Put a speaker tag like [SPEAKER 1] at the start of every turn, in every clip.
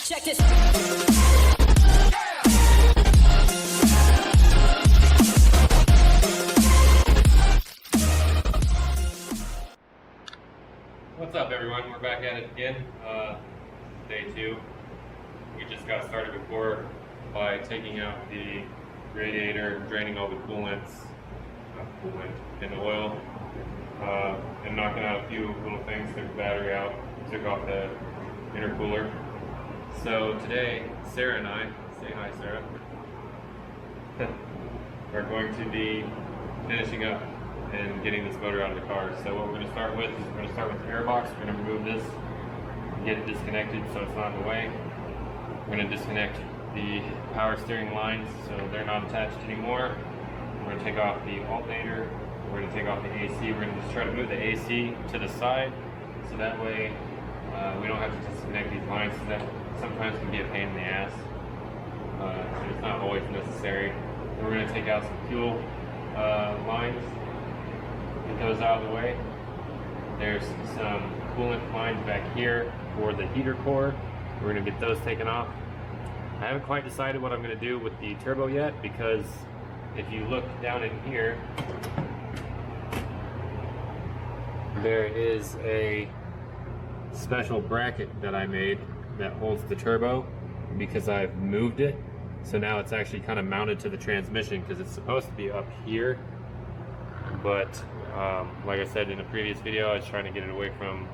[SPEAKER 1] Check this.
[SPEAKER 2] What's up, everyone? We're back at it again. Day 2. We just got started before by taking out the radiator, draining all the coolant and oil, and knocking out a few little things. Took the battery out, took off the intercooler. So today, Sarah and I, say hi, Sarah, are going to be finishing up and getting this motor out of the car. So what we're going to start with is we're going to start with the air box. We're going to remove this and get it disconnected so it's not in the way. We're going to disconnect the power steering lines so they're not attached anymore. We're going to take off the alternator. We're going to take off the AC. We're going to just try to move the AC to the side so that way we don't have to disconnect these lines. So that sometimes can be a pain in the ass. So it's not always necessary. Then we're going to take out some fuel lines. Get those out of the way. There's some coolant lines back here for the heater core. We're going to get those taken off. I haven't quite decided what I'm going to do with the turbo yet, because if you look down in here, there is a special bracket that I made that holds the turbo because I've moved it. So now it's actually kind of mounted to the transmission because it's supposed to be up here. But like I said in a previous video, I was trying to get it away from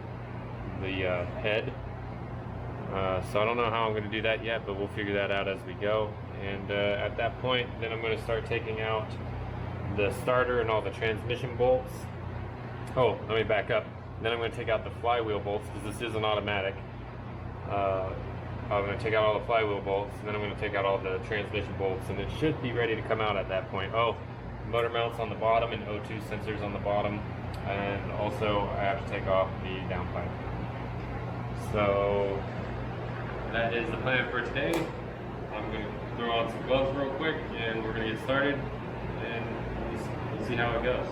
[SPEAKER 2] the head. So I don't know how I'm going to do that yet, but we'll figure that out as we go. And at that point, then I'm going to start taking out the starter and all the transmission bolts. Oh, let me back up. Then I'm going to take out the flywheel bolts because this is an automatic. I'm going to take out all the flywheel bolts, and then I'm going to take out all the transmission bolts, and it should be ready to come out at that point. Oh, motor mounts on the bottom and O2 sensors on the bottom, and also I have to take off the downpipe. So that is the plan for today. I'm going to throw on some gloves real quick and we're going to get started and we'll see how it goes.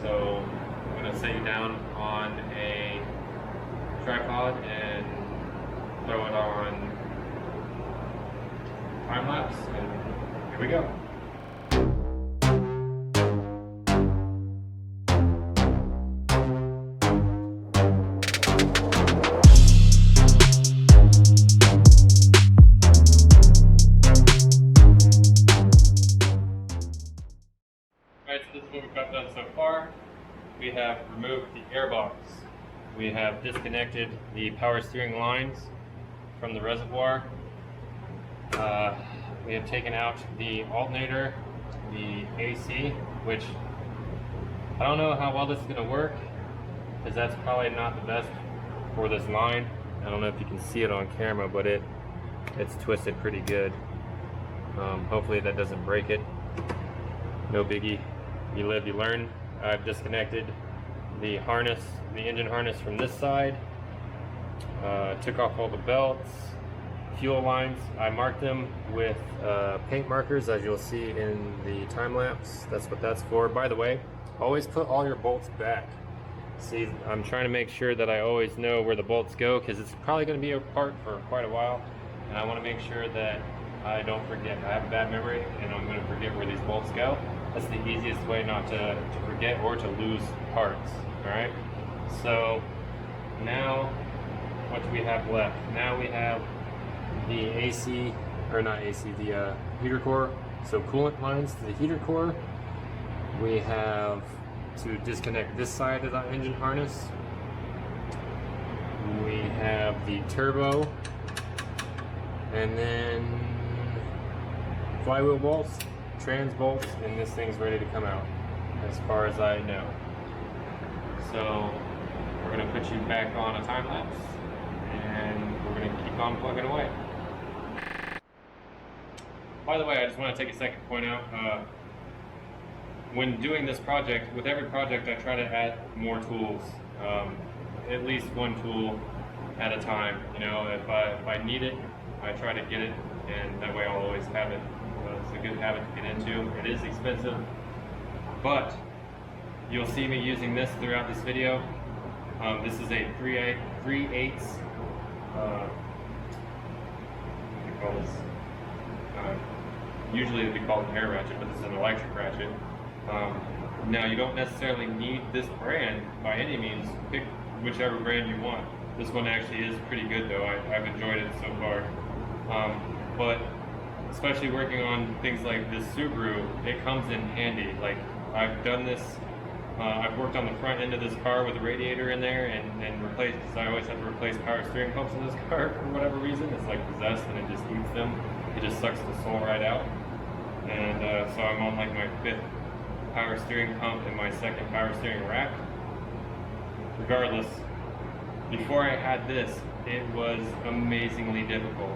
[SPEAKER 2] So I'm going to set you down on a tripod and throw it on time lapse, and here we go. This is what we've got done so far. We have removed the air box. We have disconnected the power steering lines from the reservoir. We have taken out the alternator, the AC, which I don't know how well this is going to work because that's probably not the best for this line. I don't know if you can see it on camera, but it's twisted pretty good. Hopefully that doesn't break it. No biggie. You live, you learn. I've disconnected the harness, the engine harness from this side. Took off all the belts, fuel lines. I marked them with paint markers, as you'll see in the time lapse. That's what that's for. By the way, always put all your bolts back. See, I'm trying to make sure that I always know where the bolts go because it's probably going to be apart for quite a while, and I want to make sure that I don't forget. I have a bad memory and I'm going to forget where these bolts go. That's the easiest way not to forget or to lose parts. Alright, so now what do we have left? Now we have the AC, or not AC, the heater core. So coolant lines to the heater core. We have to disconnect this side of the engine harness. We have the turbo, and then flywheel bolts, trans bolts, and this thing's ready to come out, as far as I know. So we're going to put you back on a time lapse, and we're going to keep on plugging away. By the way, I just want to take a second to point out, when doing this project, with every project I try to add more tools, at least one tool at a time. You know, if I need it, I try to get it, and that way I'll always have it. It's a good habit to get into. It is expensive, but you'll see me using this throughout this video. This is a 3/8 call this, usually it'd be called an air ratchet, but this is an electric ratchet. Now you don't necessarily need this brand by any means. Pick whichever brand you want. This one actually is pretty good though. I've enjoyed it so far. But especially working on things like this Subaru, it comes in handy. Like I've done this, I've worked on the front end of this car with a radiator in there and replaced, because I always have to replace power steering pumps in this car for whatever reason. It's like possessed and it just eats them. It just sucks the soul right out. And so I'm on like my 5th power steering pump and my 2nd power steering rack. Regardless, before I had this, it was amazingly difficult.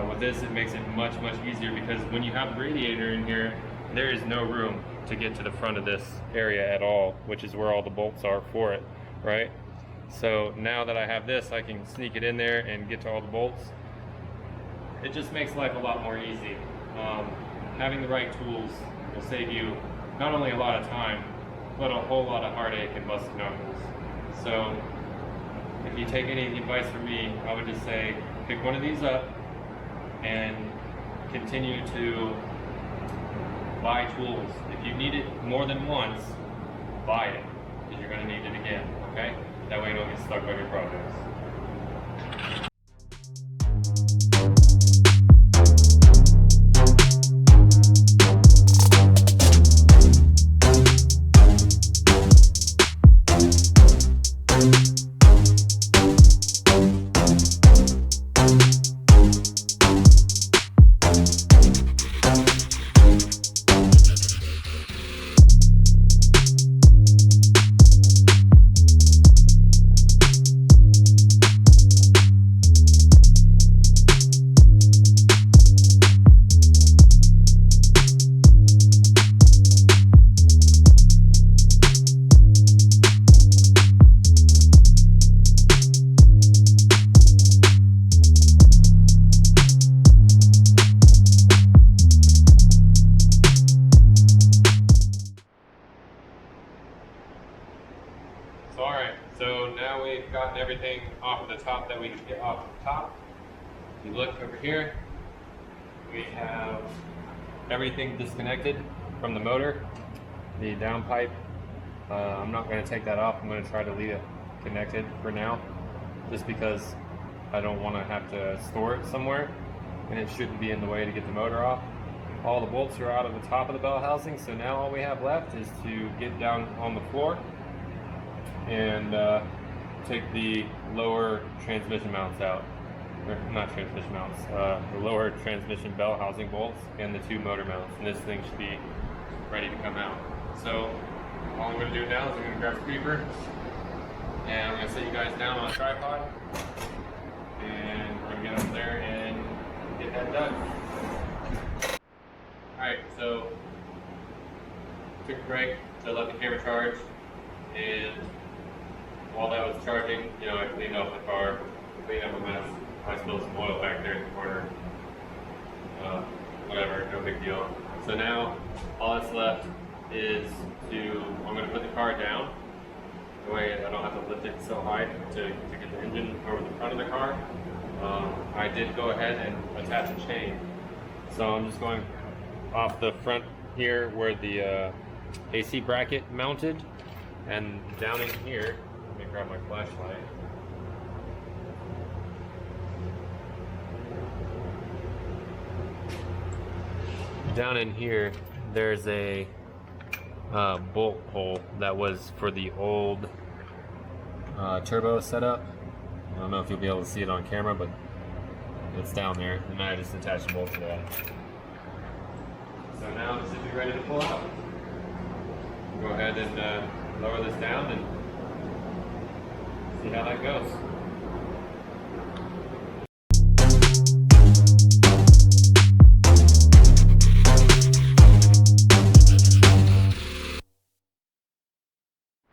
[SPEAKER 2] With this, it makes it much easier, because when you have the radiator in here, there is no room to get to the front of this area at all, which is where all the bolts are for it, right? So now that I have this, I can sneak it in there and get to all the bolts. It just makes life a lot more easy. Having the right tools will save you not only a lot of time, but a whole lot of heartache and busted knuckles. So if you take any advice from me, I would just say pick one of these up and continue to buy tools. If you need it more than once, buy it, because you're going to need it again, okay? That way you don't get stuck on your projects. Alright, so now we've gotten everything off of the top that we can get off the top. If you look over here, we have everything disconnected from the motor, the downpipe. I'm not going to take that off. I'm going to try to leave it connected for now, just because I don't want to have to store it somewhere, and it shouldn't be in the way to get the motor off. All the bolts are out of the top of the bell housing, so now all we have left is to get down on the floor and take the lower transmission mounts out, or not transmission mounts, the lower transmission bell housing bolts and the 2 motor mounts, and this thing should be ready to come out. So all I'm going to do now is I'm going to grab a creeper and I'm going to set you guys down on a tripod, and we're going to get up there and get that done. Alright, so took a break to let the camera charge, and while that was charging, you know, I cleaned off the car, cleaned up a mess. I spilled some oil back there in the corner. Whatever, no big deal. So now, all that's left is I'm going to put the car down. That way I don't have to lift it so high to get the engine over the front of the car. I did go ahead and attach a chain. So I'm just going off the front here where the AC bracket mounted, and down in here, let me grab my flashlight. Down in here, there's a bolt hole that was for the old turbo setup. I don't know if you'll be able to see it on camera, but it's down there, and I just attached a bolt to that. So now this should be ready to pull out. Go ahead and lower this down and see how that goes.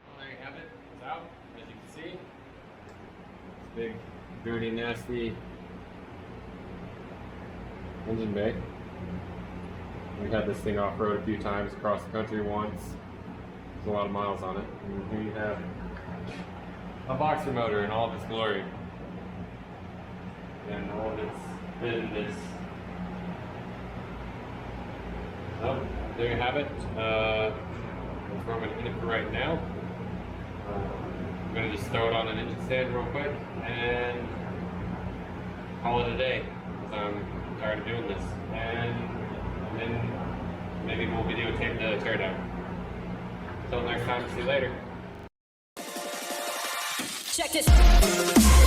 [SPEAKER 2] Well, there you have it. It's out, as you can see. It's big, dirty, nasty engine bay. We had this thing off-road a few times across the country once. There's a lot of miles on it. And here you have a boxer motor in all of its glory. And all of its than this. So there you have it. That's where I'm going to end it for right now. I'm going to just throw it on an engine stand real quick and call it a day, because I'm tired of doing this. And then maybe we'll videotape the teardown. Until next time, see you later.
[SPEAKER 1] Check this.